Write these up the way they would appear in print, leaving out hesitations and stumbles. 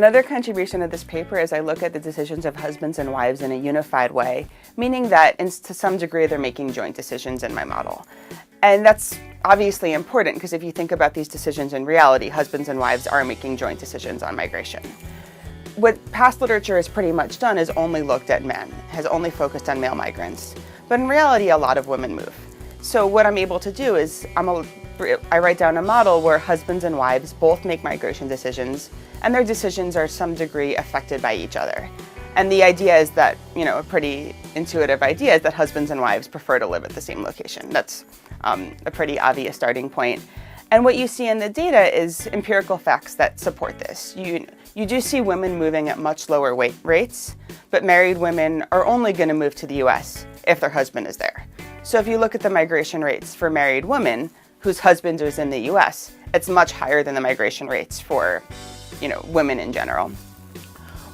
Another contribution of this paper is I look at the decisions of husbands and wives in a unified way, meaning that to some degree they're making joint decisions in my model. And that's obviously important because if you think about these decisions in reality, husbands and wives are making joint decisions on migration. What past literature has pretty much done is only looked at men, has only focused on male migrants. But in reality, a lot of women move. So what I'm able to do is I write down a model where husbands and wives both make migration decisions, and their decisions are some degree affected by each other. And the idea is that, a pretty intuitive idea is that husbands and wives prefer to live at the same location. That's a pretty obvious starting point. And what you see in the data is empirical facts that support this. You do see women moving at much lower rates, but married women are only going to move to the US if their husband is there. So if you look at the migration rates for married women whose husband is in the US, it's much higher than the migration rates for, women in general.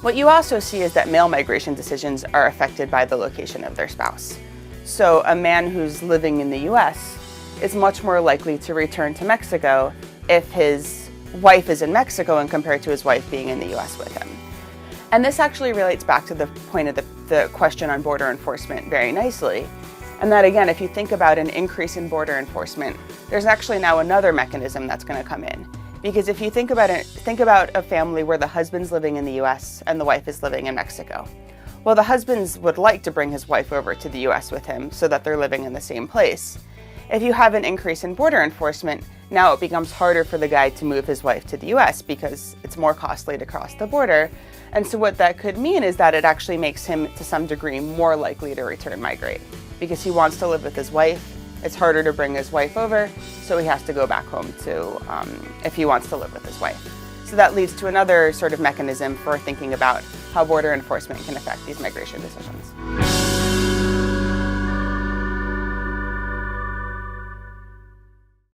What you also see is that male migration decisions are affected by the location of their spouse. So a man who's living in the US is much more likely to return to Mexico if his wife is in Mexico and compared to his wife being in the US with him. And this actually relates back to the point of the question on border enforcement very nicely. And that again, if you think about an increase in border enforcement, there's actually now another mechanism that's going to come in. Because if you think about a family where the husband's living in the US and the wife is living in Mexico. Well, the husband would like to bring his wife over to the US with him so that they're living in the same place. If you have an increase in border enforcement, now it becomes harder for the guy to move his wife to the US because it's more costly to cross the border. And so what that could mean is that it actually makes him, to some degree, more likely to return migrate. Because he wants to live with his wife, it's harder to bring his wife over, so he has to go back home if he wants to live with his wife. So that leads to another sort of mechanism for thinking about how border enforcement can affect these migration decisions.